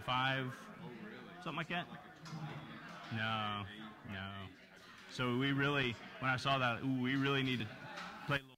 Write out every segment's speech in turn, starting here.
5, something like that. No, no. So we really, when I saw that, ooh, we really need to play a little.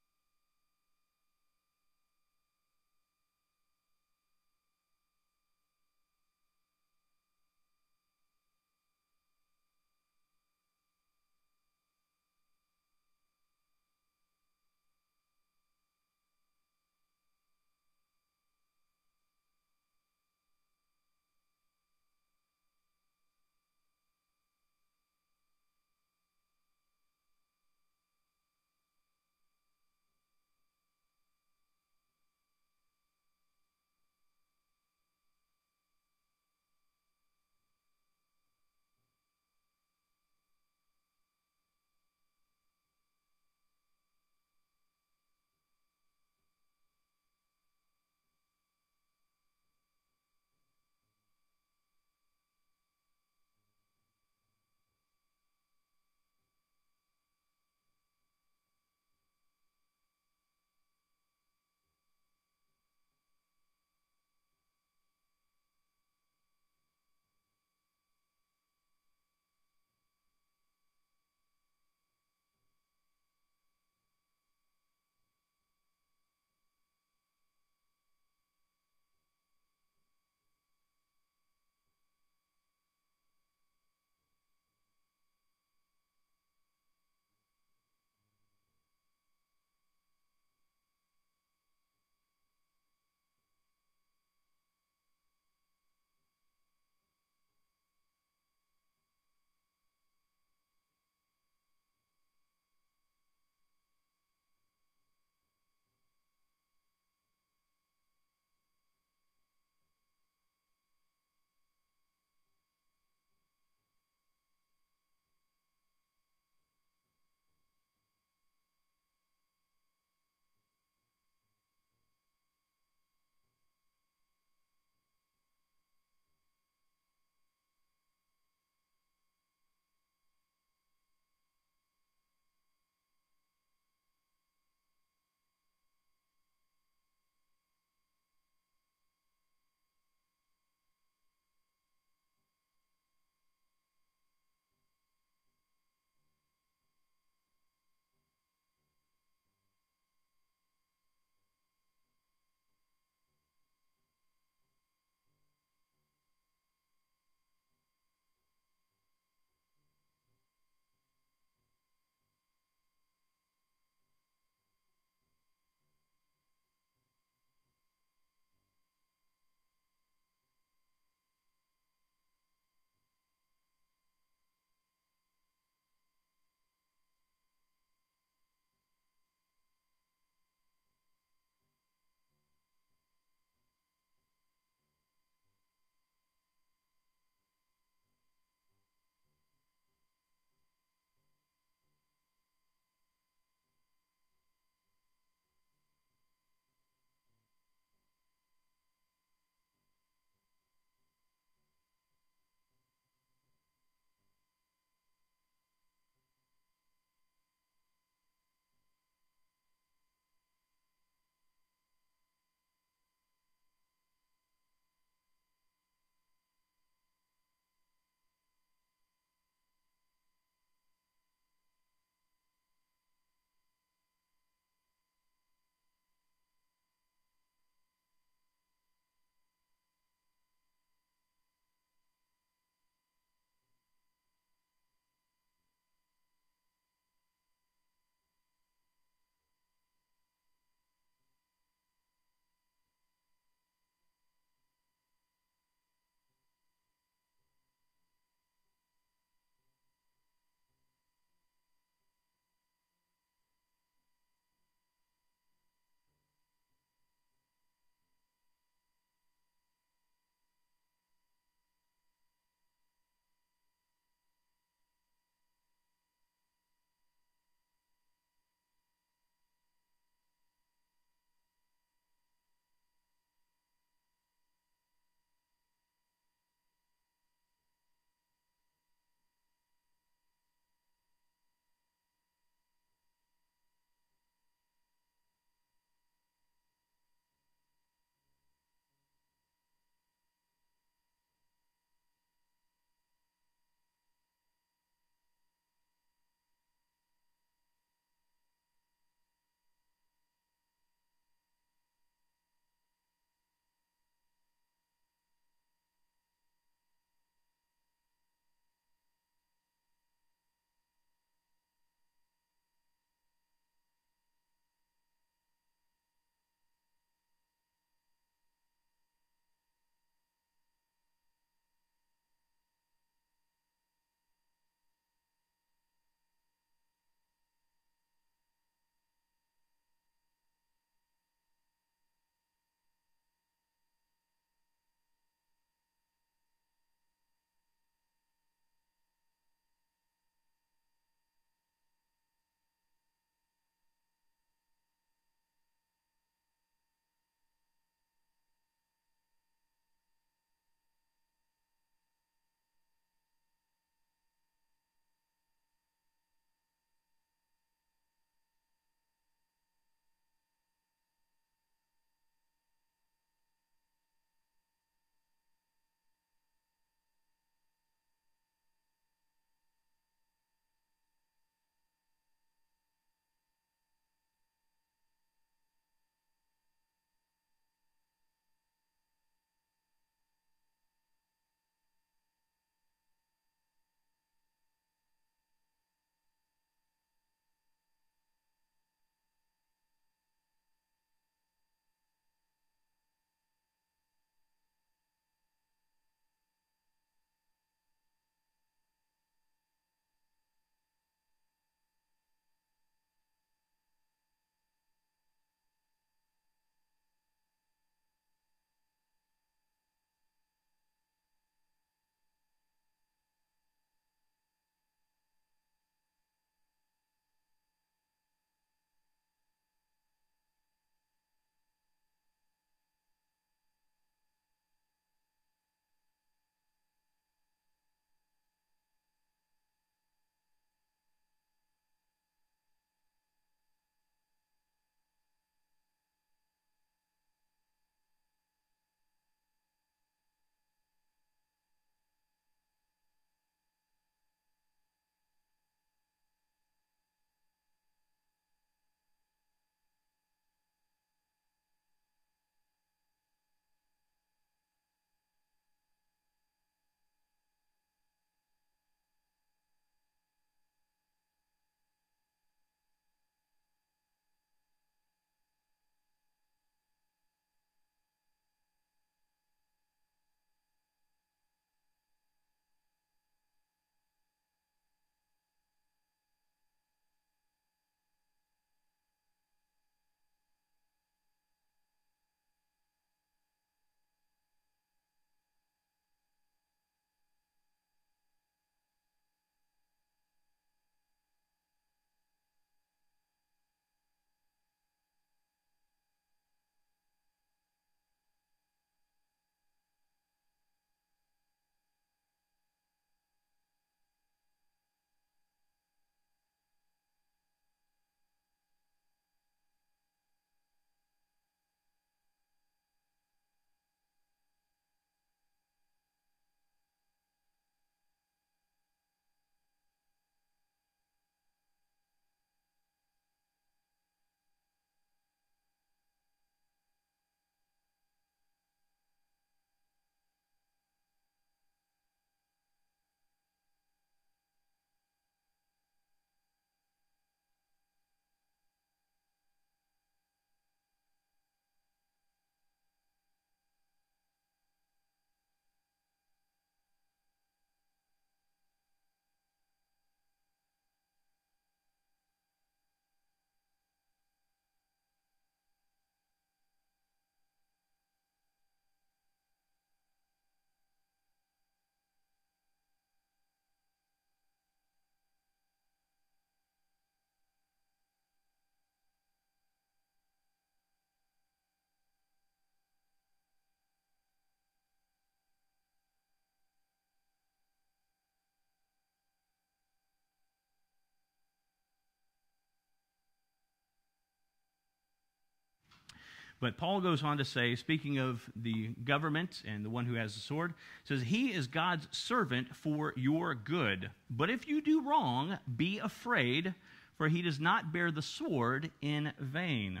But Paul goes on to say, speaking of the government and the one who has the sword, says, he is God's servant for your good. But if you do wrong, be afraid, for he does not bear the sword in vain.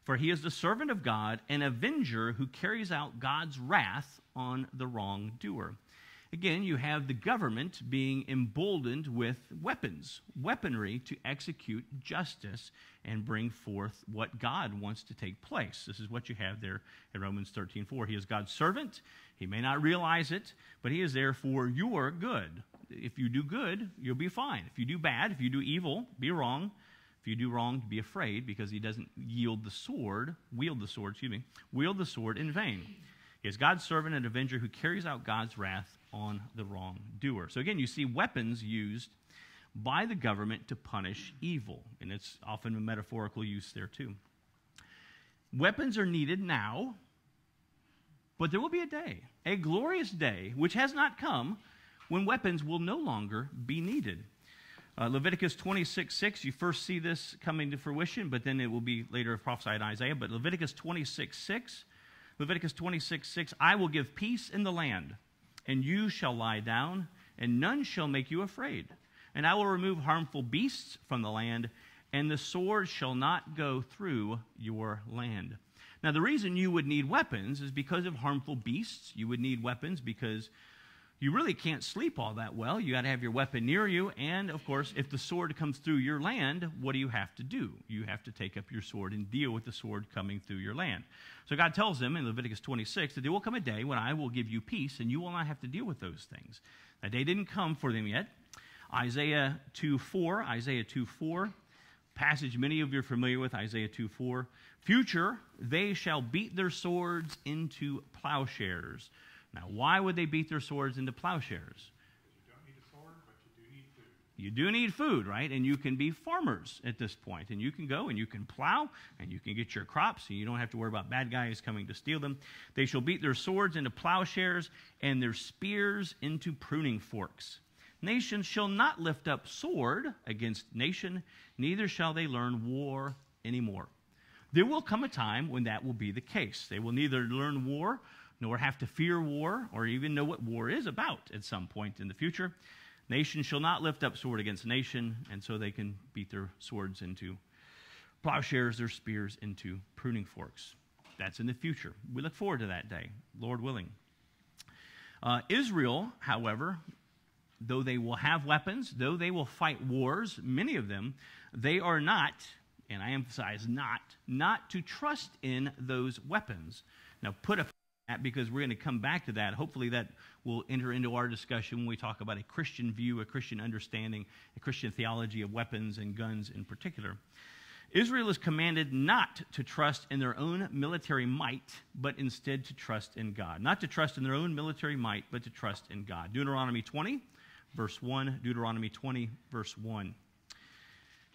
For he is the servant of God, an avenger who carries out God's wrath on the wrongdoer. Again, you have the government being emboldened with weaponry to execute justice and bring forth what God wants to take place. This is what you have there in Romans 13:4. He is God's servant. He may not realize it, but he is there for your good. If you do good, you'll be fine. If you do bad, if you do evil, be wrong. If you do wrong, be afraid, because he doesn't wield the sword in vain. He is God's servant and avenger who carries out God's wrath on the wrongdoer. So again, you see weapons used by the government to punish evil, and it's often a metaphorical use there too. Weapons are needed now, but there will be a day, a glorious day, which has not come, when weapons will no longer be needed. Leviticus 26:6, you first see this coming to fruition, but then it will be later prophesied in Isaiah. But Leviticus 26:6, I will give peace in the land, and you shall lie down, and none shall make you afraid. And I will remove harmful beasts from the land, and the sword shall not go through your land. Now, the reason you would need weapons is because of harmful beasts. You would need weapons because you really can't sleep all that well. You got to have your weapon near you. And, of course, if the sword comes through your land, what do you have to do? You have to take up your sword and deal with the sword coming through your land. So God tells them in Leviticus 26 that there will come a day when I will give you peace, and you will not have to deal with those things. That day didn't come for them yet. Isaiah 2:4, passage many of you are familiar with, Isaiah 2:4. Future, they shall beat their swords into plowshares. Now, why would they beat their swords into plowshares? You don't need a sword, but you do need food. You do need food, right? And you can be farmers at this point, and you can go and you can plow, and you can get your crops, and you don't have to worry about bad guys coming to steal them. They shall beat their swords into plowshares and their spears into pruning forks. Nation shall not lift up sword against nation, neither shall they learn war anymore. There will come a time when that will be the case. They will neither learn war nor have to fear war, or even know what war is about at some point in the future. Nation shall not lift up sword against nation, and so they can beat their swords into plowshares, their spears into pruning forks. That's in the future. We look forward to that day, Lord willing. Israel, however, though they will have weapons, though they will fight wars, many of them, they are not, and I emphasize not to trust in those weapons. Now, put a that, because we're going to come back to that. Hopefully that will enter into our discussion when we talk about a Christian view, a Christian understanding, a Christian theology of weapons and guns in particular. Israel is commanded not to trust in their own military might, but instead to trust in God. Not to trust in their own military might, but to trust in God. Deuteronomy 20, verse 1. Deuteronomy 20, verse 1.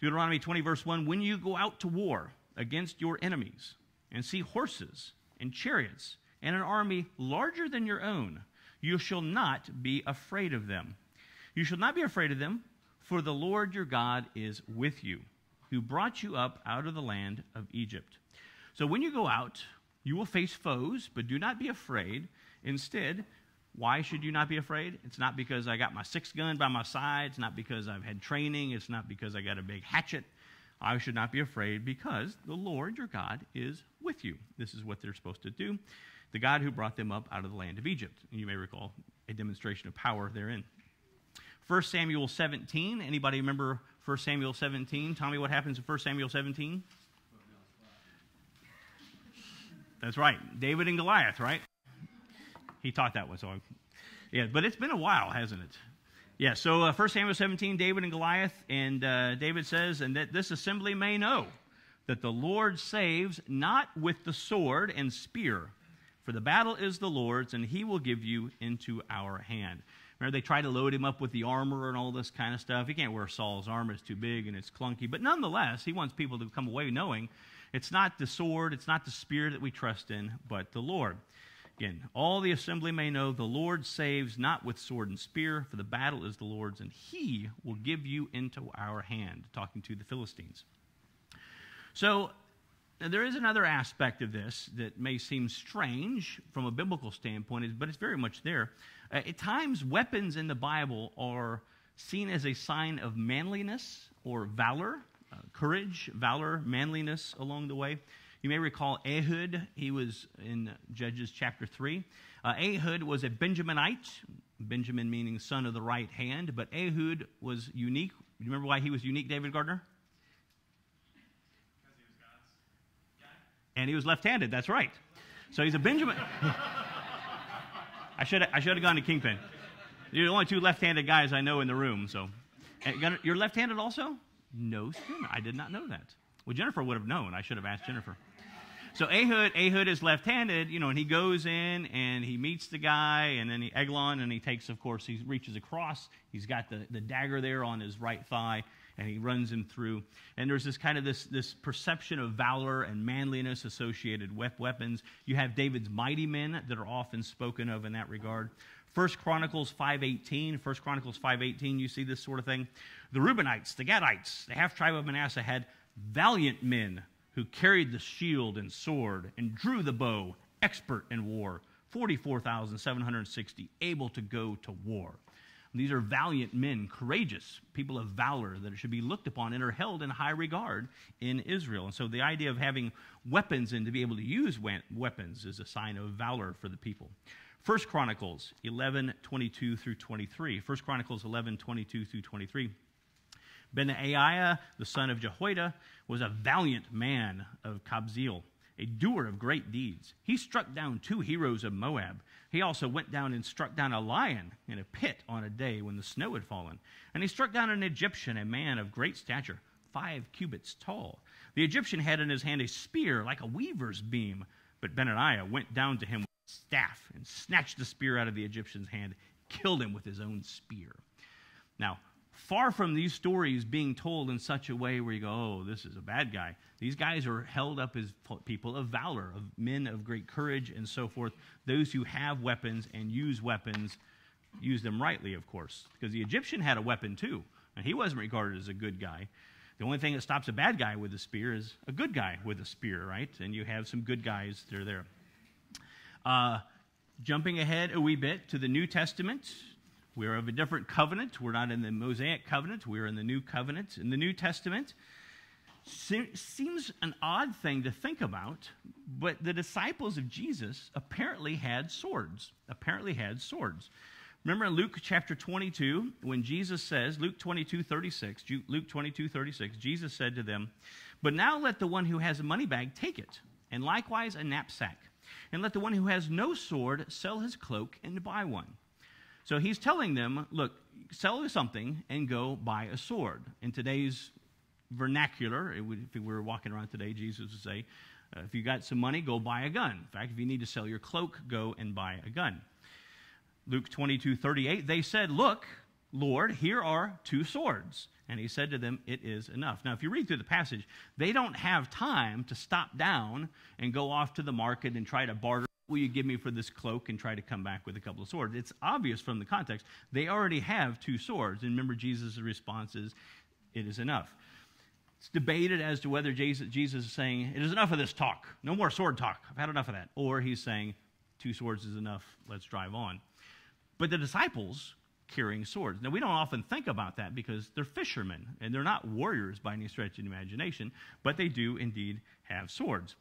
Deuteronomy 20, verse 1. When you go out to war against your enemies and see horses and chariots and an army larger than your own, you shall not be afraid of them. You shall not be afraid of them, for the Lord your God is with you, who brought you up out of the land of Egypt. So when you go out, you will face foes, but do not be afraid. Instead, why should you not be afraid? It's not because I got my 6 gun by my side. It's not because I've had training. It's not because I got a big hatchet. I should not be afraid because the Lord your God is with you. This is what they're supposed to do. The God who brought them up out of the land of Egypt. You may recall a demonstration of power therein. 1 Samuel 17. Anybody remember 1 Samuel 17? Tommy, what happens in 1 Samuel 17? That's right. David and Goliath, right? He taught that one. So, yeah, but it's been a while, hasn't it? Yeah, so 1 Samuel 17, David and Goliath. And David says, and that this assembly may know that the Lord saves not with the sword and spear, for the battle is the Lord's, and he will give you into our hand. Remember, they try to load him up with the armor and all this kind of stuff. He can't wear Saul's armor. It's too big and it's clunky. But nonetheless, he wants people to come away knowing it's not the sword, it's not the spear that we trust in, but the Lord. Again, all the assembly may know the Lord saves not with sword and spear, for the battle is the Lord's, and he will give you into our hand, talking to the Philistines. So, Now, there is another aspect of this that may seem strange from a biblical standpoint, but it's very much there. At times, weapons in the Bible are seen as a sign of manliness or valor, courage, valor, manliness along the way. You may recall Ehud. He was in Judges chapter 3. Ehud was a Benjaminite, Benjamin meaning son of the right hand, but Ehud was unique. You remember why he was unique, David Gardner? Because he was God's guy. And he was left-handed, that's right. So he's a Benjamin. I should have gone to Kingpin. You're the only two left-handed guys I know in the room. So, you're left-handed also? No, sir. I did not know that. Well, Jennifer would have known. I should have asked Jennifer. So Ehud is left-handed, and he goes in and he meets the guy, and then Eglon, and he takes, of course, he reaches across. He's got the dagger there on his right thigh, and he runs him through. And there's this kind of this perception of valor and manliness associated with weapons. You have David's mighty men that are often spoken of in that regard. 1 Chronicles 5:18, you see this sort of thing. The Reubenites, the Gadites, the half-tribe of Manasseh had valiant men who carried the shield and sword and drew the bow, expert in war, 44,760, able to go to war. And these are valiant men, courageous, people of valor that should be looked upon and are held in high regard in Israel. And so the idea of having weapons and to be able to use weapons is a sign of valor for the people. 1 Chronicles 11:22 through 23. 1 Chronicles 11:22 through 23. Benaiah, the son of Jehoiada, was a valiant man of Kabzeel, a doer of great deeds. He struck down 2 heroes of Moab. He also went down and struck down a lion in a pit on a day when the snow had fallen. And he struck down an Egyptian, a man of great stature, 5 cubits tall. The Egyptian had in his hand a spear like a weaver's beam. But Benaiah went down to him with a staff and snatched the spear out of the Egyptian's hand, killed him with his own spear. Now, far from these stories being told in such a way where you go, oh, this is a bad guy. These guys are held up as people of valor, of men of great courage and so forth. Those who have weapons and use weapons, use them rightly, of course. Because the Egyptian had a weapon too, and he wasn't regarded as a good guy. The only thing that stops a bad guy with a spear is a good guy with a spear, right? And you have some good guys that are there. Jumping ahead a wee bit to the New Testament, we're of a different covenant. We're not in the Mosaic covenant. We're in the New Covenant. In the New Testament, seems an odd thing to think about, but the disciples of Jesus apparently had swords. Remember in Luke chapter 22, when Jesus says, Luke 22:36, Jesus said to them, "But now let the one who has a money bag take it, and likewise a knapsack. And let the one who has no sword sell his cloak and buy one." So he's telling them, look, sell something and go buy a sword. In today's vernacular, if we were walking around today, Jesus would say, if you got some money, go buy a gun. In fact, if you need to sell your cloak, go and buy a gun. Luke 22:38, they said, "Look, Lord, here are 2 swords." And he said to them, "It is enough." Now, if you read through the passage, they don't have time to stop down and go off to the market and try to barter. Will you give me for this cloak, and try to come back with a couple of swords? It's obvious from the context. They already have 2 swords. And remember, Jesus' response is, "It is enough." It's debated as to whether Jesus is saying, "It is enough of this talk. No more sword talk. I've had enough of that." Or he's saying, 2 swords is enough. Let's drive on. But the disciples carrying swords. Now, we don't often think about that because they're fishermen, and they're not warriors by any stretch of the imagination, but they do indeed have swords.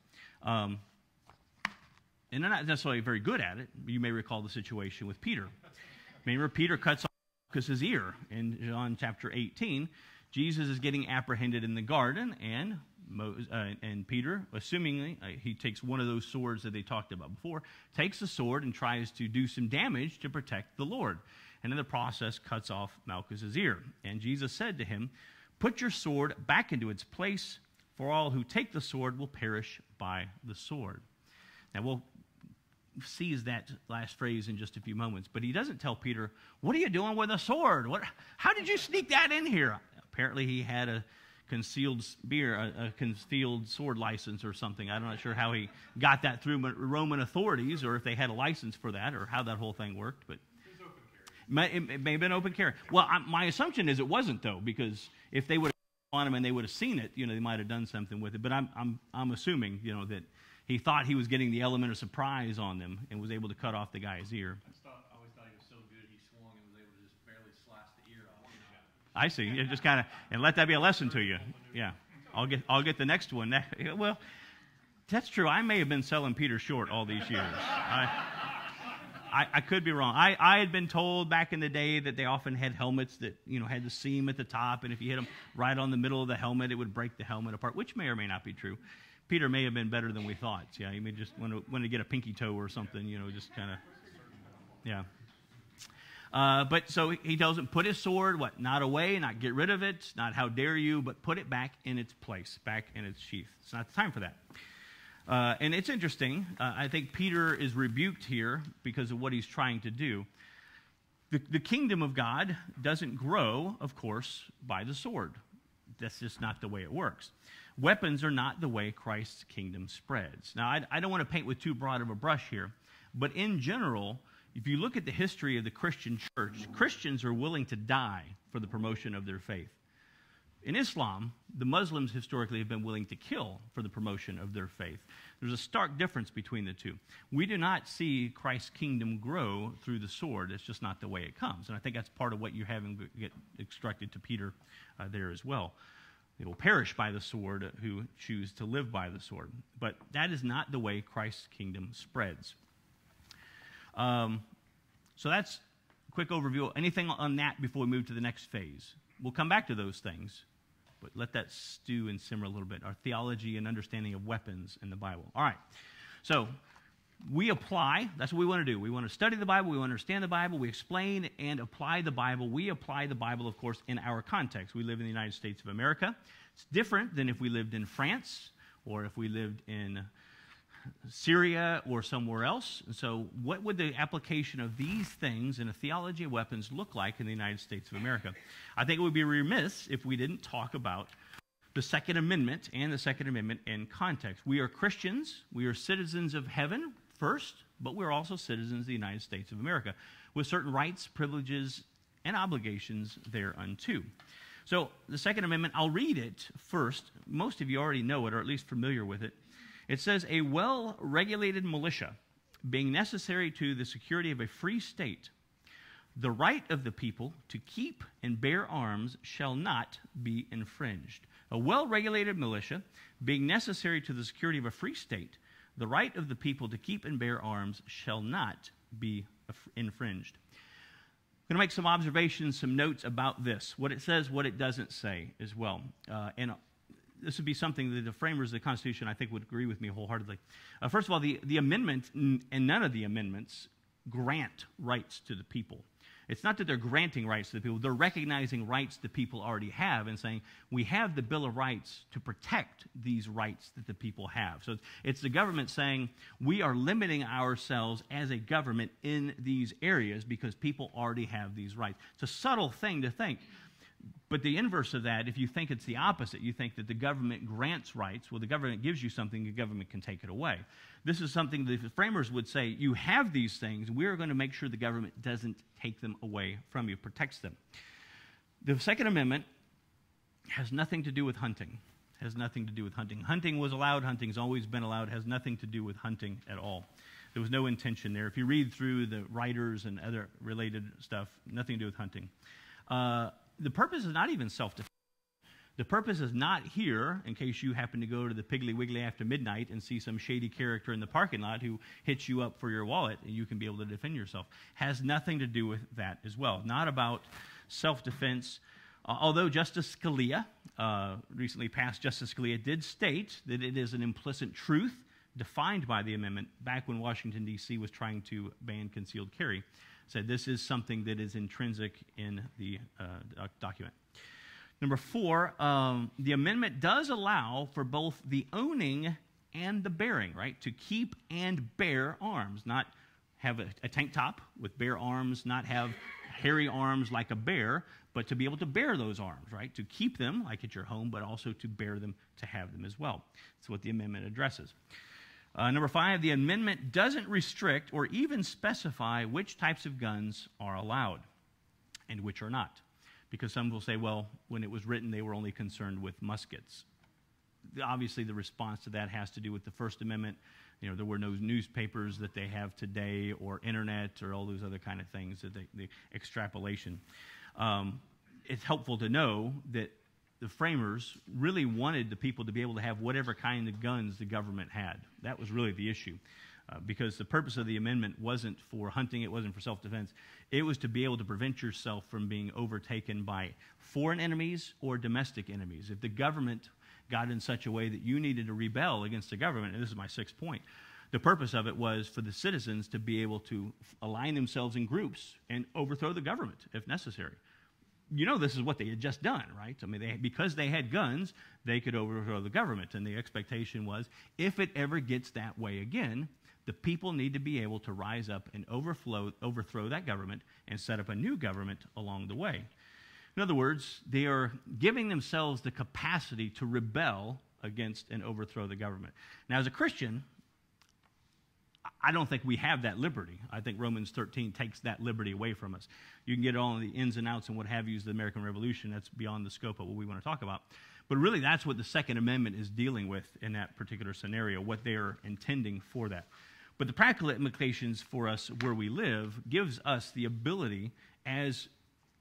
And they're not necessarily very good at it. You may recall the situation with Peter. Remember, Peter cuts off Malchus's ear in John chapter 18. Jesus is getting apprehended in the garden, and Peter, assumingly, he takes one of those swords that they talked about before, takes the sword and tries to do some damage to protect the Lord. And in the process, cuts off Malchus's ear. And Jesus said to him, "Put your sword back into its place, for all who take the sword will perish by the sword." Now, we'll seize that last phrase in just a few moments, but he doesn't tell Peter, "What are you doing with a sword? How did you sneak that in here?" Apparently, he had a concealed sword license or something. I'm not sure how he got that through Roman authorities, or if they had a license for that, or how that whole thing worked. But It was open carry. it may have been open carry. Well, my assumption is it wasn't, though, because if they would have on them and they would have seen it, they might have done something with it. But I'm assuming, that he thought he was getting the element of surprise on them and was able to cut off the guy's ear. I always thought he was so good he swung and was able to just barely slice the ear off. I see. You just kind of, and let that be a lesson to you. Yeah. I'll get the next one. Well, that's true. I may have been selling Peter short all these years. I could be wrong. I had been told back in the day that they often had helmets that, had the seam at the top, and if you hit them right on the middle of the helmet, it would break the helmet apart, which may or may not be true. Peter may have been better than we thought. Yeah, he may just want to get a pinky toe or something, just kind of, yeah. But so he tells him, put his sword, not away, not get rid of it, not how dare you, but put it back in its place, back in its sheath. It's not the time for that. And it's interesting. I think Peter is rebuked here because of what he's trying to do. The kingdom of God doesn't grow, of course, by the sword. That's just not the way it works. Weapons are not the way Christ's kingdom spreads. Now, I don't want to paint with too broad of a brush here, but in general, if you look at the history of the Christian church, Christians are willing to die for the promotion of their faith. In Islam, the Muslims historically have been willing to kill for the promotion of their faith. There's a stark difference between the two. We do not see Christ's kingdom grow through the sword. It's just not the way it comes. And I think that's part of what you're having get instructed to Peter there as well. They will perish by the sword who choose to live by the sword. But that is not the way Christ's kingdom spreads. So that's a quick overview. Anything on that before we move to the next phase? We'll come back to those things, but let that stew and simmer a little bit. Our theology and understanding of weapons in the Bible. All right. So we apply. That's what we want to do. We want to study the Bible. We want to understand the Bible. We explain and apply the Bible. We apply the Bible, of course, in our context. We live in the United States of America. It's different than if we lived in France or if we lived in Syria or somewhere else. And so what would the application of these things in a theology of weapons look like in the United States of America? I think it would be remiss if we didn't talk about the Second Amendment and the Second Amendment in context. We are Christians. We are citizens of heaven first, but we're also citizens of the United States of America with certain rights, privileges, and obligations thereunto. So the Second Amendment, I'll read it first. Most of you already know it or at least familiar with it. It says, a well-regulated militia being necessary to the security of a free state, the right of the people to keep and bear arms shall not be infringed. A well-regulated militia being necessary to the security of a free state, the right of the people to keep and bear arms shall not be infringed. I'm going to make some observations, some notes about this, what it says, what it doesn't say as well. And this would be something that the framers of the Constitution, I think, would agree with me wholeheartedly. First of all, the amendment, and none of the amendments, grant rights to the people. It's not that they're granting rights to the people. They're recognizing rights the people already have and saying, we have the Bill of Rights to protect these rights that the people have. So it's the government saying, we are limiting ourselves as a government in these areas because people already have these rights. It's a subtle thing to think. But the inverse of that, if you think it's the opposite, you think that the government grants rights. Well, the government gives you something, the government can take it away. This is something that the framers would say, you have these things, we're going to make sure the government doesn't take them away from you, protects them. The Second Amendment has nothing to do with hunting. Has nothing to do with hunting. Hunting was allowed, hunting's always been allowed, has nothing to do with hunting at all. There was no intention there. If you read through the writers and other related stuff, nothing to do with hunting. The purpose is not even self-defense. The purpose is not here, in case you happen to go to the Piggly Wiggly after midnight and see some shady character in the parking lot who hits you up for your wallet and you can be able to defend yourself. Has nothing to do with that as well. Not about self-defense. Although Justice Scalia, recently passed Justice Scalia, did state that it is an implicit truth defined by the amendment back when Washington, D.C. was trying to ban concealed carry. Said this is something that is intrinsic in the document. Number 4, the amendment does allow for both the owning and the bearing, right? To keep and bear arms, not have a tank top with bare arms, not have hairy arms like a bear, but to be able to bear those arms, right? To keep them, like at your home, but also to bear them, to have them as well. That's what the amendment addresses. Number 5, the amendment doesn't restrict or even specify which types of guns are allowed and which are not. because some will say, well, when it was written, they were only concerned with muskets. Obviously, the response to that has to do with the First Amendment. There were no newspapers that they have today, or internet, or all those other kind of things, that the extrapolation. It's helpful to know that the framers really wanted the people to be able to have whatever kind of guns the government had. That was really the issue. Because the purpose of the amendment wasn't for hunting, it wasn't for self-defense. It was to be able to prevent yourself from being overtaken by foreign enemies or domestic enemies. If the government got in such a way that you needed to rebel against the government, and this is my sixth point, the purpose of it was for the citizens to be able to align themselves in groups and overthrow the government if necessary. This is what they had just done, right? I mean, because they had guns, they could overthrow the government. And the expectation was, if it ever gets that way again, the people need to be able to rise up and overthrow that government and set up a new government along the way. In other words, they are giving themselves the capacity to rebel against and overthrow the government. Now, as a Christian, I don't think we have that liberty. I think Romans 13 takes that liberty away from us. You can get all the ins and outs and what have you of the American Revolution. That's beyond the scope of what we want to talk about. But really, that's what the Second Amendment is dealing with in that particular scenario, what they are intending for that. But the practical implications for us where we live gives us the ability as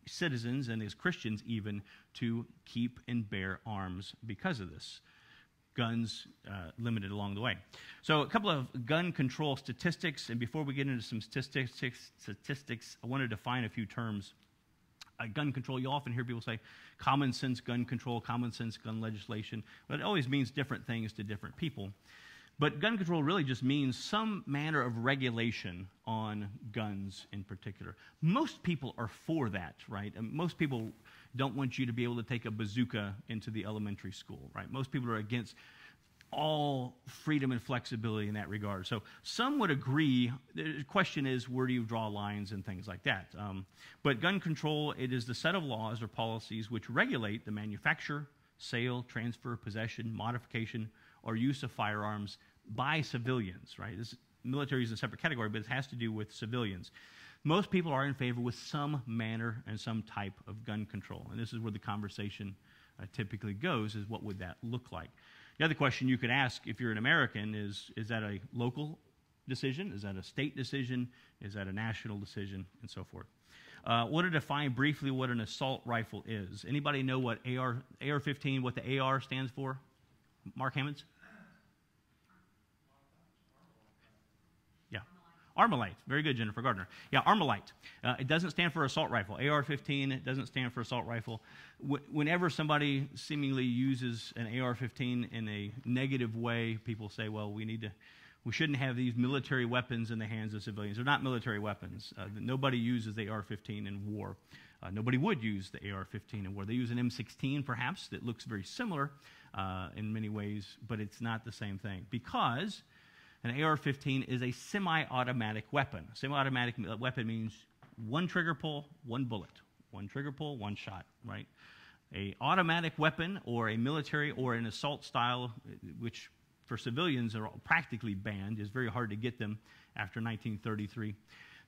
citizens and as Christians even to keep and bear arms because of this. Guns limited along the way. So a couple of gun control statistics, and before we get into some statistics, I want to define a few terms. Gun control, you often hear people say common sense gun control, common sense gun legislation, but it always means different things to different people. But gun control really just means some manner of regulation on guns in particular. Most people are for that, right? And most people don't want you to be able to take a bazooka into the elementary school, right? Most people are against all freedom and flexibility in that regard. So some would agree. The question is, where do you draw lines and things like that? But gun control, it is the set of laws or policies which regulate the manufacture, sale, transfer, possession, modification, or use of firearms by civilians, right? Military is a separate category, but it has to do with civilians. Most people are in favor with some manner and some type of gun control. And this is where the conversation typically goes, is what would that look like? The other question you could ask if you're an American is that a local decision? Is that a state decision? Is that a national decision? And so forth. I want to define briefly what an assault rifle is. Anybody know what AR-15, what the AR stands for? Mark Hammonds? Yeah. Armalite. Very good, Jennifer Gardner. Yeah, Armalite. It doesn't stand for assault rifle. AR-15, it doesn't stand for assault rifle. Whenever somebody seemingly uses an AR-15 in a negative way, people say, well, we shouldn't have these military weapons in the hands of civilians. They're not military weapons. Nobody uses the AR-15 in war. Nobody would use the AR-15 in war. They use an M16, perhaps, that looks very similar in many ways, but it's not the same thing, because an AR-15 is a semi-automatic weapon. Semi-automatic weapon means one trigger pull, one bullet. One trigger pull, one shot, right? An automatic weapon or a military or an assault style, which for civilians are practically banned, is very hard to get them after 1933.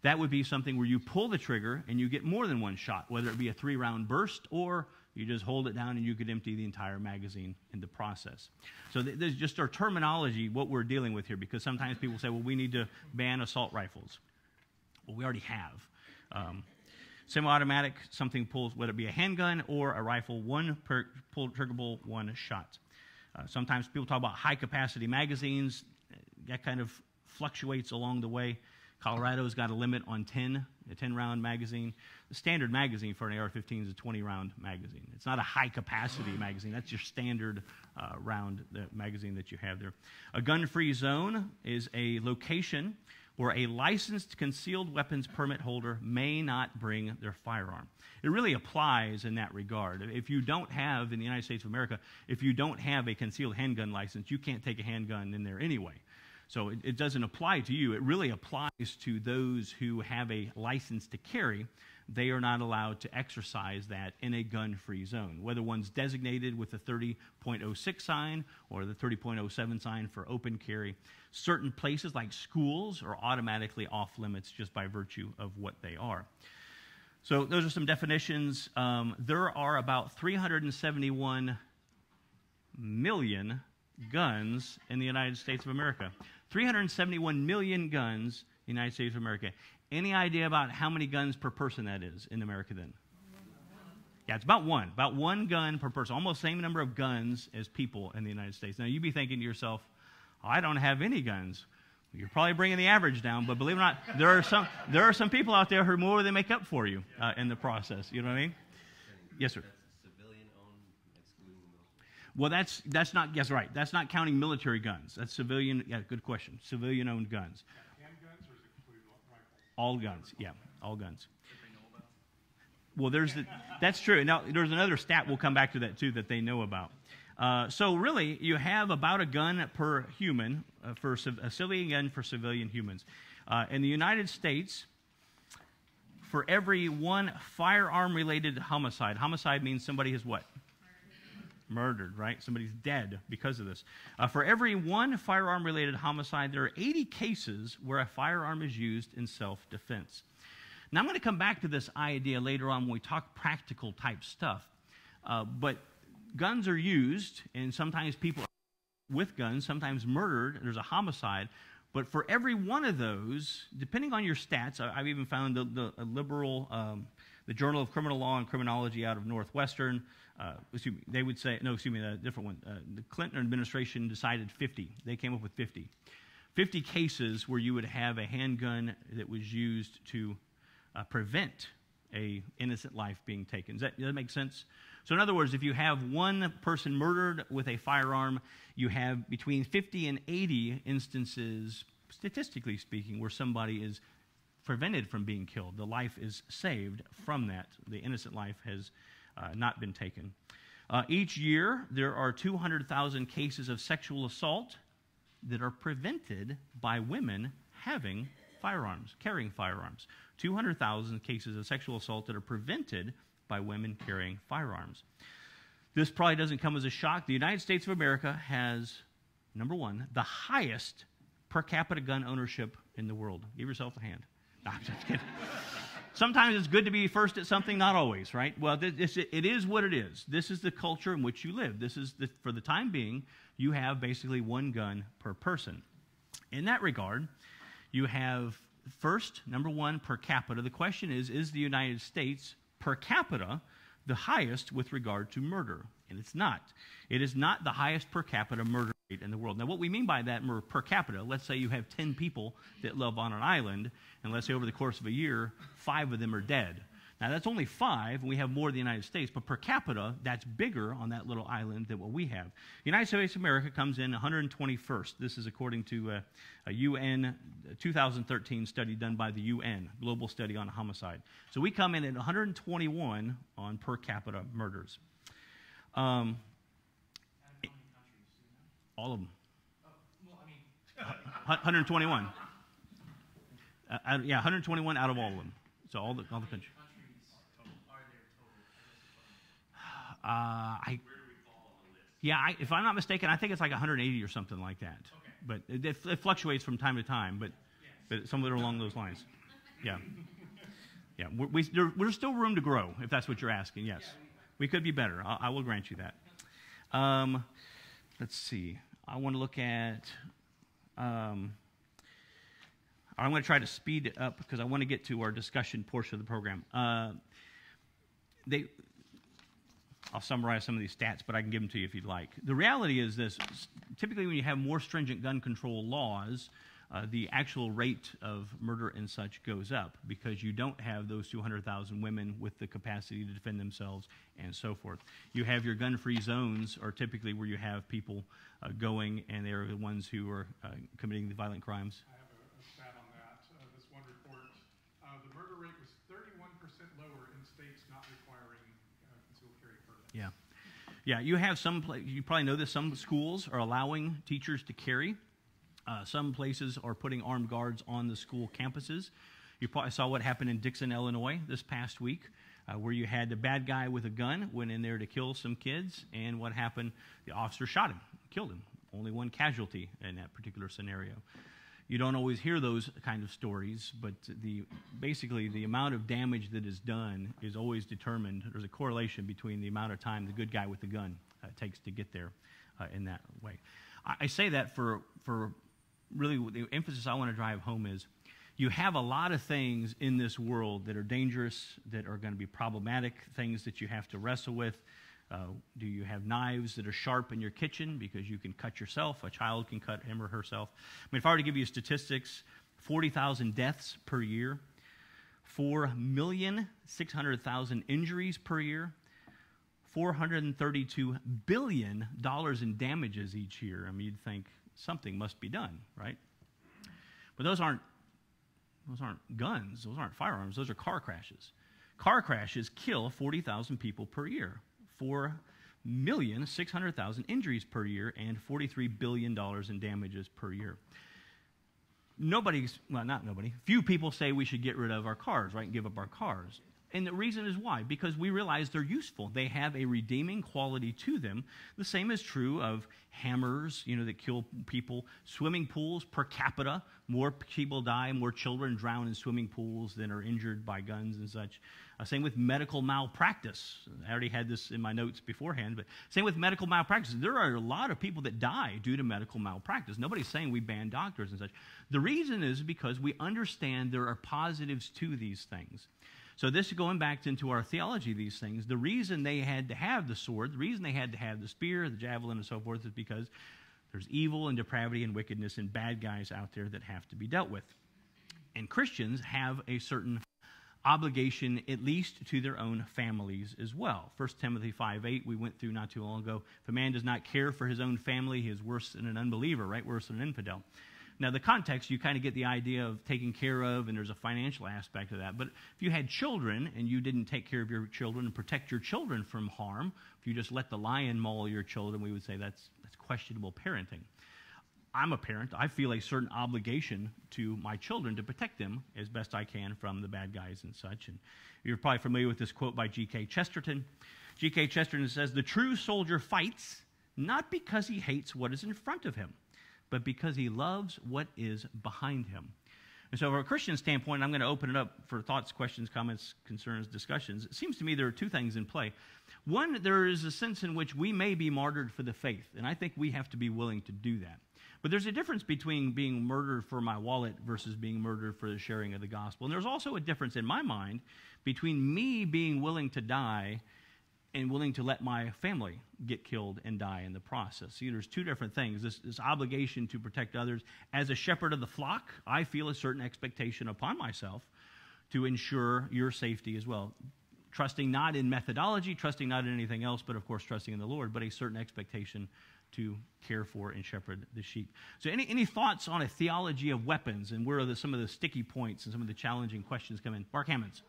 That would be something where you pull the trigger and you get more than one shot, whether it be a 3-round burst or you just hold it down and you could empty the entire magazine in the process. So there's just our terminology, what we're dealing with here, because sometimes people say, well, we need to ban assault rifles. Well, we already have. Semi-automatic, something pulls, whether it be a handgun or a rifle, one pull trigger pull, one shot. Sometimes people talk about high-capacity magazines. That kind of fluctuates along the way. Colorado's got a limit on a 10-round magazine. The standard magazine for an AR-15 is a 20-round magazine. It's not a high-capacity magazine. That's your standard round magazine that you have there. A gun-free zone is a location where a licensed concealed weapons permit holder may not bring their firearm. It really applies in that regard. If you don't have, in the United States of America, if you don't have a concealed handgun license, you can't take a handgun in there anyway. So it doesn't apply to you. It really applies to those who have a license to carry. They are not allowed to exercise that in a gun-free zone, whether one's designated with the 30.06 sign or the 30.07 sign for open carry. Certain places like schools are automatically off limits just by virtue of what they are. So those are some definitions. There are about 371 million guns in the United States of America. 371 million guns in the United States of America. Any idea about how many guns per person that is in America then? Yeah, it's about one. About one gun per person. Almost the same number of guns as people in the United States. Now, you'd be thinking to yourself, oh, I don't have any guns. You're probably bringing the average down, but believe it or not, there are some people out there who are more than make up for you in the process. You know what I mean? Yes, sir. Well, that's not, yes, right. That's not counting military guns. That's civilian, yeah, good question. Civilian-owned guns. Handguns, or is it included rifles? All guns, yeah, all guns. Well, that's true. Now, there's another stat, we'll come back to that too, that they know about. So really, you have about a gun per human, for a civilian gun for civilian humans. In the United States, for every one firearm-related homicide means somebody is what? Murdered, right? Somebody's dead because of this. For every one firearm-related homicide, there are 80 cases where a firearm is used in self-defense. Now, I'm going to come back to this idea later on when we talk practical type stuff. But guns are used, and sometimes people with guns, sometimes murdered. There's a homicide. But for every one of those, depending on your stats, I've even found the Journal of Criminal Law and Criminology out of Northwestern, they would say, no, excuse me, a different one. The Clinton administration decided 50. They came up with 50. 50 cases where you would have a handgun that was used to prevent a innocent life being taken. Does that make sense? So in other words, if you have one person murdered with a firearm, you have between 50 and 80 instances, statistically speaking, where somebody is prevented from being killed. The life is saved from that. The innocent life has not been taken. Each year, there are 200,000 cases of sexual assault that are prevented by women having firearms, carrying firearms. 200,000 cases of sexual assault that are prevented by women carrying firearms. This probably doesn't come as a shock. The United States of America has, number one, the highest per capita gun ownership in the world. Give yourself a hand. No, I'm just kidding. Sometimes it's good to be first at something, not always, right? Well, it is what it is. This is the culture in which you live. For the time being, you have basically one gun per person. In that regard, you have first, number one, per capita. The question is the United States per capita the highest with regard to murder? And it's not. It is not the highest per capita murder rate in the world. Now, what we mean by that per capita, let's say you have 10 people that live on an island, and let's say over the course of a year, 5 of them are dead. Now, that's only 5, and we have more in the United States, but per capita, that's bigger on that little island than what we have. The United States of America comes in 121st. This is according to a UN 2013 study done by the UN, Global Study on Homicide. So we come in at 121 on per capita murders. All of them. Oh, well, I mean... 121. Yeah, 121 out of all of them. So all the countries. If I'm not mistaken, I think it's like 180 or something like that. Okay. But it fluctuates from time to time, but some of it are along those lines. Yeah. Yeah, there's still room to grow, if that's what you're asking, yes. We could be better. I will grant you that. Let's see. I want to look at... I'm going to try to speed it up because I want to get to our discussion portion of the program. I'll summarize some of these stats, but I can give them to you if you'd like. The reality is this. Typically, when you have more stringent gun control laws, the actual rate of murder and such goes up because you don't have those 200,000 women with the capacity to defend themselves and so forth. You have your gun-free zones are typically where you have people going, and they're the ones who are committing the violent crimes. I have a stat on that. This one report, the murder rate was 31% lower in states not requiring concealed carry permits. Yeah. Yeah, you have you probably know this, some schools are allowing teachers to carry. Some places are putting armed guards on the school campuses. You probably saw what happened in Dixon, Illinois this past week, where you had the bad guy with a gun, went in there to kill some kids, and what happened? The officer shot him, killed him. Only one casualty in that particular scenario. You don't always hear those kind of stories, but basically the amount of damage that is done is always determined. There's a correlation between the amount of time the good guy with the gun takes to get there in that way. I say that for really the emphasis I want to drive home is you have a lot of things in this world that are dangerous, that are going to be problematic, things that you have to wrestle with. Do you have knives that are sharp in your kitchen because you can cut yourself? A child can cut him or herself. I mean, if I were to give you statistics, 40,000 deaths per year, 4,600,000 injuries per year, $432 billion in damages each year. I mean, you'd think something must be done, right? But those aren't guns. Those aren't firearms. Those are car crashes. Car crashes kill 40,000 people per year. 4,600,000 injuries per year, and $43 billion in damages per year. Few people say we should get rid of our cars, right, and give up our cars. And the reason is why? Because we realize they're useful. They have a redeeming quality to them. The same is true of hammers, that kill people. Swimming pools per capita, more people die, more children drown in swimming pools than are injured by guns and such. Same with medical malpractice. I already had this in my notes beforehand, but same with medical malpractice. There are a lot of people that die due to medical malpractice. Nobody's saying we ban doctors and such. The reason is because we understand there are positives to these things. So this is going back into our theology of these things. The reason they had to have the sword, the reason they had to have the spear, the javelin, and so forth is because there's evil and depravity and wickedness and bad guys out there that have to be dealt with. And Christians have a certain obligation, at least to their own families as well. 1 Timothy 5:8 we went through not too long ago. If a man does not care for his own family, he is worse than an unbeliever, right? Worse than an infidel. Now, the context, you kind of get the idea of taking care of, and there's a financial aspect of that. But if you had children and you didn't take care of your children and protect your children from harm, if you just let the lion maul your children, we would say that's questionable parenting. I'm a parent. I feel a certain obligation to my children to protect them as best I can from the bad guys and such. And you're probably familiar with this quote by G.K. Chesterton. G.K. Chesterton says, "The true soldier fights not because he hates what is in front of him, but because he loves what is behind him." And so from a Christian standpoint, I'm going to open it up for thoughts, questions, comments, concerns, discussions. It seems to me there are two things in play. One, there is a sense in which we may be martyred for the faith, and I think we have to be willing to do that. But there's a difference between being murdered for my wallet versus being murdered for the sharing of the gospel. And there's also a difference in my mind between me being willing to die and willing to let my family get killed and die in the process. See, there's two different things. This obligation to protect others. As a shepherd of the flock, I feel a certain expectation upon myself to ensure your safety as well. Trusting not in methodology, trusting not in anything else, but of course trusting in the Lord, but a certain expectation to care for and shepherd the sheep. So any thoughts on a theology of weapons and where are some of the sticky points and some of the challenging questions come in? Mark Hammonds.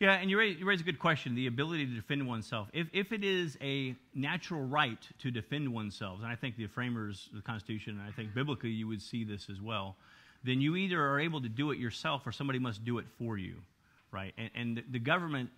Yeah, and you raise a good question, the ability to defend oneself. If it is a natural right to defend oneself, and I think the framers of the Constitution, and I think biblically you would see this as well, then you either are able to do it yourself or somebody must do it for you, right? And the government,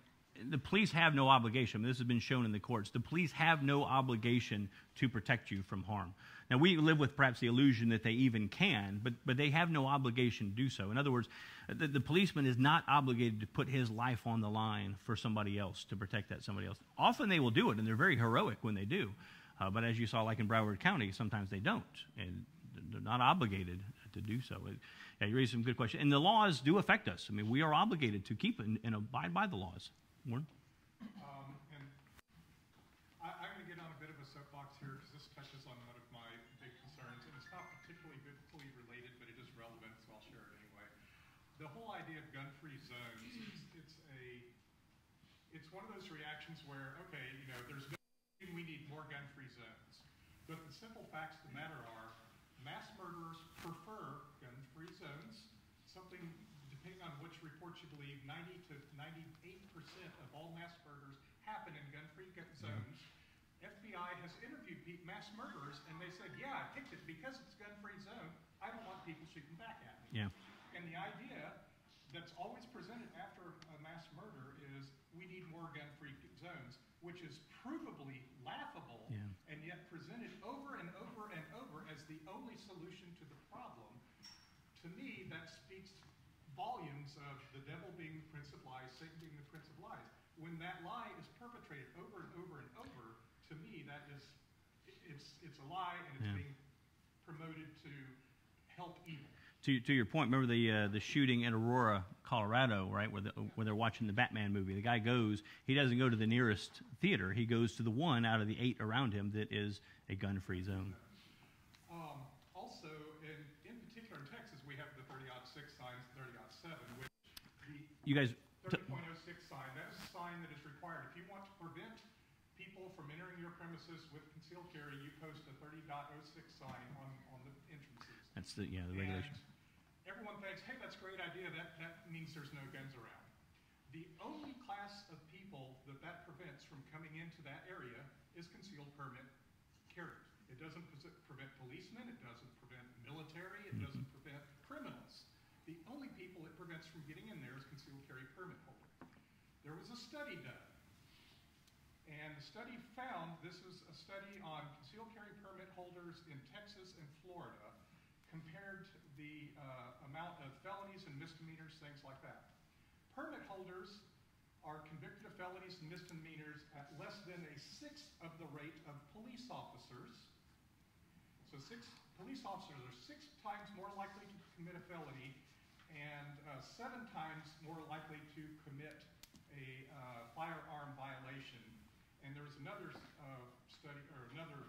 the police have no obligation. This has been shown in the courts. The police have no obligation to protect you from harm. Now, we live with perhaps the illusion that they even can, but they have no obligation to do so. In other words, the policeman is not obligated to put his life on the line for somebody else, to protect that somebody else. Often they will do it, and they're very heroic when they do. But as you saw, like in Broward County, sometimes they don't, and they're not obligated to do so. Yeah, you raised some good questions. And the laws do affect us. I mean, we are obligated to keep and abide by the laws. Warren? And I'm going to get on a bit of a soapbox here because this touches on one of my big concerns, and it's not particularly biblically related, but it is relevant, so I'll share it anyway. The whole idea of gun-free zones, it's one of those reactions where, okay, you know, we need more gun-free zones. But the simple facts of the matter are, mass murderers prefer gun-free zones. Something, depending on which reports you believe, 90 to 98% of all mass murders happen in gun-free zones. FBI has interviewed mass murderers, and they said, yeah, I picked it because it's a gun-free zone. I don't want people shooting back at me. Yeah. And the idea that's always presented after a mass murder is we need more gun-free zones, which is provably laughable, and yet presented over and over and over as the only solution to the problem. To me, that speaks volumes of the devil being the prince of lies, Satan being the prince of lies. When that lie is perpetrated over and over and over, to me, that is, it's a lie, and it's being promoted to help evil. To your point, remember the shooting in Aurora, Colorado, right, where they're watching the Batman movie. The guy goes, he doesn't go to the nearest theater. He goes to the one out of the 8 around him that is a gun-free zone. Also, in particular in Texas, we have the 30-06 signs, 30-07, which you guys 30.06 sign, that is a sign that is required. If you want to prevent people from entering your premises with concealed carry, you post a 30.06 sign on the entrances. That's the regulation. And everyone thinks, hey, that's a great idea. That means there's no guns around. The only class of people that prevents from coming into that area is concealed permit carriers. It doesn't prevent policemen. It doesn't prevent military. It doesn't prevent criminals. The only people it prevents from getting in there is concealed carry permit holder. There was a study done, and the study found, this is a study on concealed carry permit holders in Texas and Florida, compared to the amount of felonies and misdemeanors, things like that. Permit holders are convicted of felonies and misdemeanors at less than a sixth of the rate of police officers. So police officers are 6 times more likely to commit a felony and 7 times more likely to commit a firearm violation. And there was another study, or another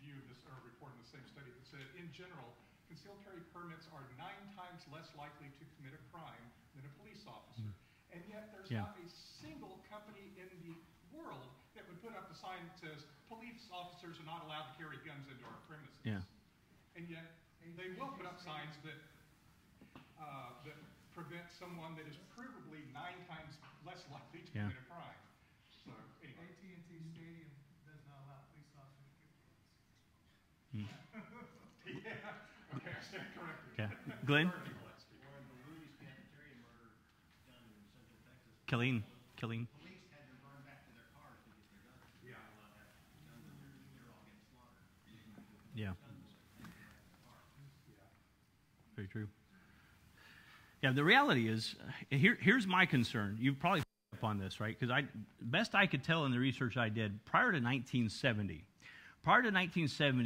view of this, or report in the same study that said, in general, concealed carry permits are 9 times less likely to commit a crime than a police officer. And yet there's not a single company in the world that would put up a sign that says, police officers are not allowed to carry guns into our premises. Yeah. And yet they will put up signs that prevent someone that is provably 9 times less likely to commit a crime. So anyway. AT&T Stadium does not allow police officers to get guns. Yeah. Okay, I stand corrected. Okay. Glenn? Killeen. Police had to run back to their cars to get their guns. Yeah. They're all getting slaughtered. Yeah. Very true. Yeah, the reality is, here's my concern. You've probably picked up on this, right? Because best I could tell in the research I did, prior to 1970,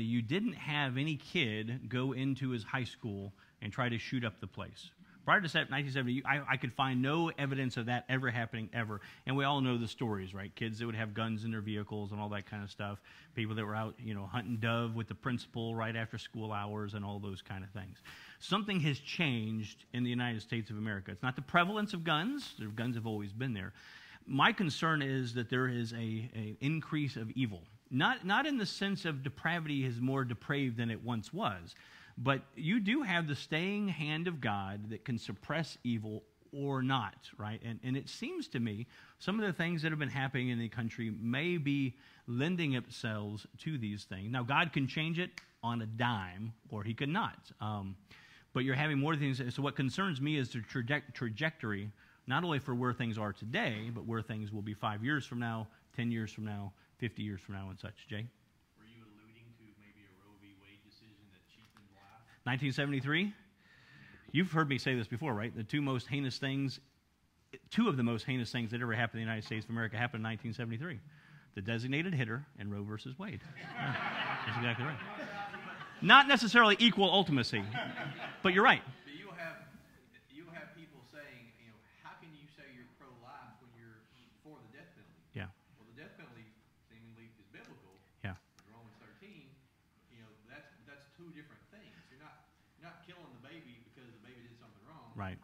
you didn't have any kid go into his high school and try to shoot up the place. Prior to 1970, I could find no evidence of that ever happening, ever. And we all know the stories, right? Kids that would have guns in their vehicles and all that kind of stuff. People that were out, hunting dove with the principal right after school hours and all those kind of things. Something has changed in the United States of America. It's not the prevalence of guns. Guns have always been there. My concern is that there is an increase of evil. Not in the sense of depravity is more depraved than it once was, but you do have the staying hand of God that can suppress evil or not, right? And it seems to me some of the things that have been happening in the country may be lending themselves to these things. Now, God can change it on a dime, or he cannot. But you're having more things. So what concerns me is the trajectory, not only for where things are today, but where things will be 5 years from now, 10 years from now, 50 years from now, and such. Jay? Were you alluding to maybe a Roe v. Wade decision that cheapened life? 1973? You've heard me say this before, right? The two of the most heinous things that ever happened in the United States of America happened in 1973. The designated hitter and Roe versus Wade. Yeah, that's exactly right. Not necessarily equal ultimacy, but you're right. But you'll have people saying, how can you say you're pro-life when you're for the death penalty? Yeah. Well, the death penalty seemingly is biblical. Yeah. Romans 13, that's two different things. You're not killing the baby because the baby did something wrong. Right.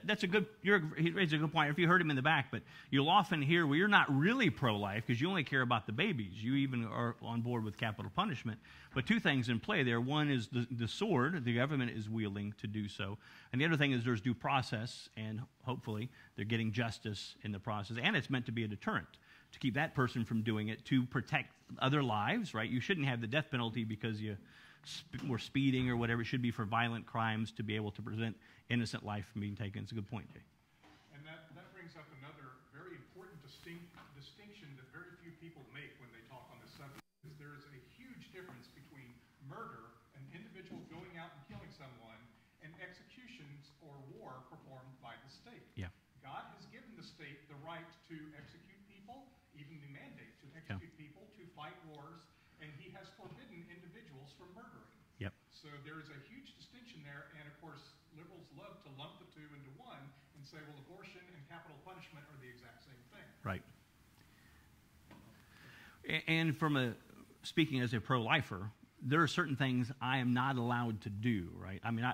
That's a good. He raised a good point. If you heard him in the back, but you'll often hear, well, you're not really pro-life because you only care about the babies. You even are on board with capital punishment. But two things in play there. One is the sword. The government is wielding to do so, and the other thing is there's due process, and hopefully they're getting justice in the process. And it's meant to be a deterrent to keep that person from doing it, to protect other lives. Right? You shouldn't have the death penalty because you were speeding or whatever. It should be for violent crimes to be able to prevent innocent life from being taken. It's a good point, Jay. And that brings up another very important distinction that very few people make when they talk on this subject. Is there is a huge difference between murder, an individual going out and killing someone, and executions or war performed by the state. Yeah. God has given the state the right to execute people, even the mandate to execute people, to fight wars, and he has forbidden individuals from murdering. Yep. So there is a huge distinction there, and of course, liberals love to lump the two into one and say, well, abortion and capital punishment are the exact same thing. Right. And speaking as a pro-lifer, there are certain things I am not allowed to do, right? I mean,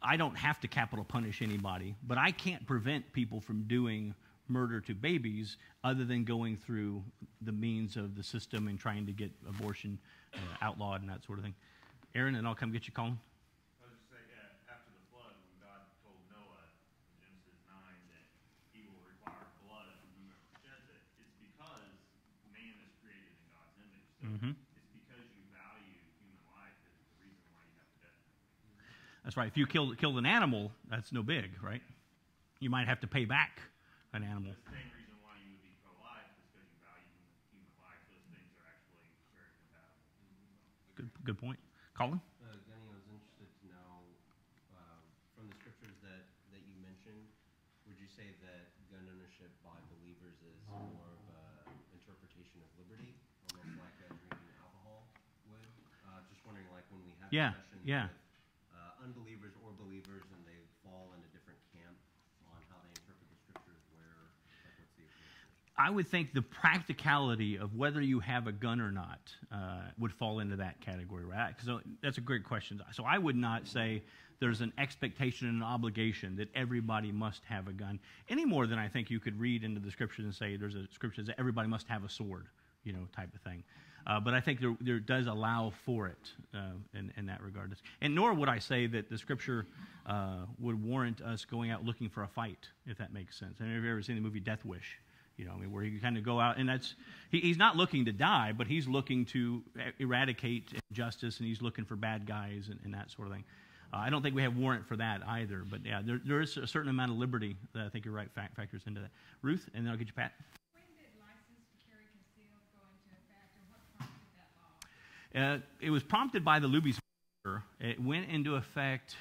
I don't have to capital punish anybody, but I can't prevent people from doing murder to babies other than going through the means of the system and trying to get abortion outlawed and that sort of thing. Aaron, and I'll come get you, Colin. I was just saying, after the flood, when God told Noah in Genesis 9 that he will require blood from whomever sheds it, it's because man is created in God's image. So it's because you value human life is the reason why you have the death penalty. That's right. If you killed an animal, that's no big, right? You might have to pay back an animal. It's the same reason why you would be pro-life is because you value human life. Those things are actually very compatible. Good point. Colin? Gunny, I was interested to know, from the scriptures that you mentioned, would you say that gun ownership by believers is more of an interpretation of liberty, almost like drinking alcohol would? Just wondering, like when we have discussions with unbelievers or believers and they fall in a different camp on how they interpret the scriptures, what's the approach? I would think the practicality of whether you have a gun or not would fall into that category, right? So that's a great question. So I would not say there's an expectation and an obligation that everybody must have a gun any more than I think you could read into the scriptures and say there's a scripture that everybody must have a sword, type of thing. But I think there does allow for it in that regard. And nor would I say that the scripture would warrant us going out looking for a fight, if that makes sense. Have you ever seen the movie Death Wish? Where you kind of go out, and he's not looking to die, but he's looking to eradicate injustice, and he's looking for bad guys and that sort of thing. I don't think we have warrant for that either, but yeah, there is a certain amount of liberty that I think you're right factors into that. Ruth, and then I'll get you Pat. When did license to carry concealed go into effect, and what prompted that law? It was prompted by the Luby's. It went into effect,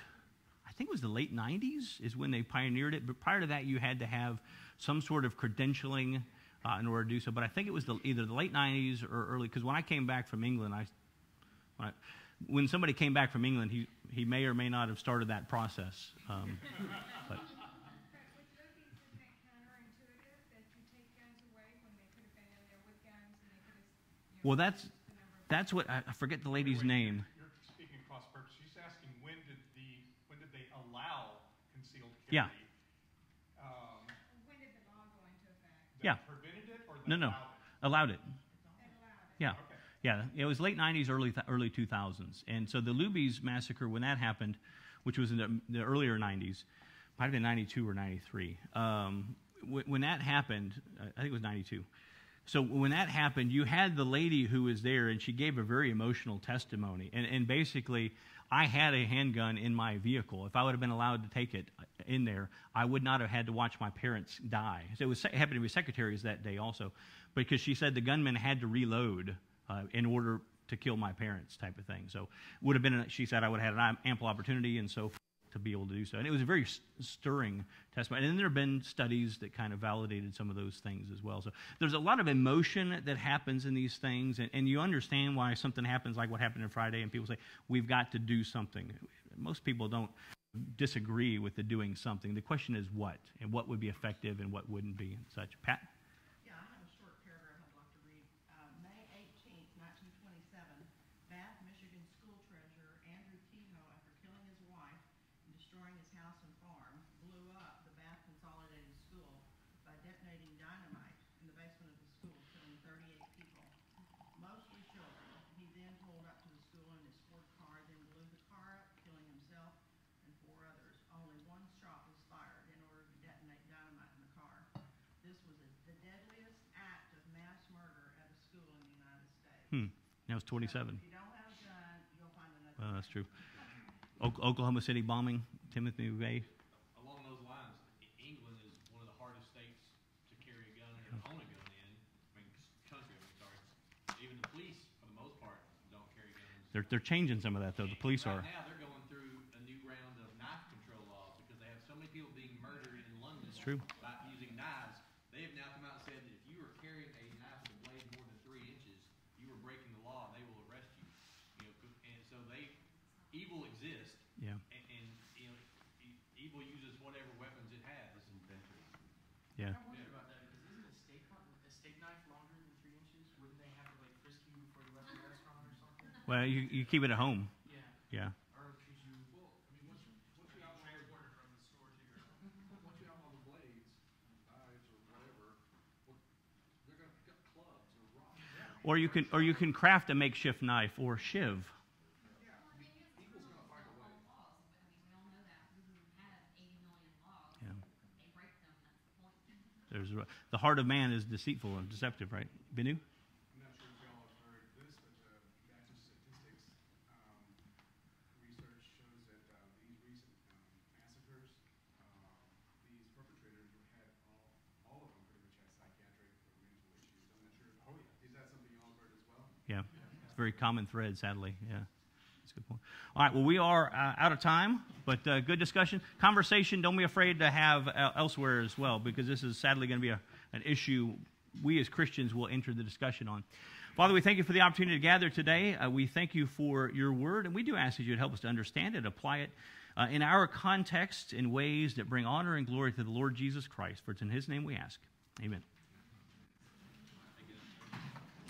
I think it was the late 90s is when they pioneered it, but prior to that you had to have some sort of credentialing in order to do so. But I think it was either the late 90s or early, because when I came back from England, when somebody came back from England, he may or may not have started that process. But With Luby's, isn't it counterintuitive that you take guns away when they could have been in there with guns and they could have... Well, that's what, I forget the lady's name. You're speaking cross purpose. She's asking when did they allow concealed carry? Yeah. When did the law go into effect? Yeah. Prevented it or No. Allowed it. They allowed it. Yeah. Okay. Yeah, it was late 90s, early 2000s. And so the Luby's massacre, when that happened, which was in the earlier 90s, might have been 92 or 93. When that happened, I think it was 92. So when that happened, you had the lady who was there, and she gave a very emotional testimony. And basically, I had a handgun in my vehicle. If I would have been allowed to take it in there, I would not have had to watch my parents die. So it happened to be secretaries that day also, because she said the gunman had to reload in order to kill my parents, type of thing. So would have been, she said, I would have had an ample opportunity and so forth to be able to do so. And it was a very stirring testimony. And then there have been studies that kind of validated some of those things as well. So there's a lot of emotion that happens in these things, and you understand why something happens like what happened on Friday, and people say, we've got to do something. Most people don't disagree with the doing something. The question is what, and what would be effective and what wouldn't be and such. Pat? Yeah, I have a short paragraph I'd like to read. May 18th, 1927, Bath, Michigan school treasurer Andrew Kehoe, after killing his wife and destroying his house and farm, blew up the Bath Consolidated School by detonating dynamite in the basement of the school, killing 38 people, mostly children. He then pulled up to the school in his sport car, then blew the car up, killing himself and 4 others. Only one shot was fired in order to detonate dynamite in the car. This was the deadliest act of mass murder at a school in the United States. That was 27. So if you don't have a gun, you'll find another Well, that's gun. true. Oklahoma City bombing, Timothy McVeigh. Along those lines, England is one of the hardest states to carry a gun or to own a gun in. Sorry. Even the police, for the most part, don't carry guns. They're changing some of that, though. The police are. Right now, they're going through a new round of knife control laws because they have so many people being murdered in London. It's true. By using knives. They have now come out and said that if you are carrying a knife with a blade more than 3 inches, you are breaking the law, and they will arrest you. And so evil exists. Yeah. And evil uses whatever weapons it has. Yeah. I wonder about that because isn't a steak knife longer than 3 inches? Wouldn't they have to like frisk you before you left the restaurant or something? Well, you keep it at home. Yeah. Yeah. Or could you? Well, I mean, once you outlaw Transported from the store to your house. once you outlaw the blades, knives or whatever, well, they're gonna pick up clubs or rocks. Or you can craft a makeshift knife or shiv. Evil's gonna find a way. Laws, but I mean, we all know that. We have 80 million laws. Yeah. They break them, that's the point. The heart of man is deceitful and deceptive, right? Benu? I'm not sure if y'all have heard this, but back to statistics, research shows that these recent massacres, these perpetrators had all of them pretty much had psychiatric or mental issues. I'm not sure. Oh yeah, is that something y'all have heard as well? Yeah. It's a very common thread, sadly. Yeah. That's a good point. All right. Well, we are out of time, but good discussion. Conversation, don't be afraid to have elsewhere as well, because this is sadly going to be an issue we as Christians will enter the discussion on. Father, we thank you for the opportunity to gather today. We thank you for your word, and we do ask that you would help us to understand it, apply it in our context in ways that bring honor and glory to the Lord Jesus Christ. For it's in his name we ask. Amen.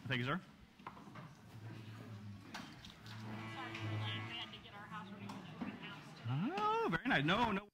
Thank you, sir. Sorry, we had to get our house ready for the open house today. Oh, very nice. No.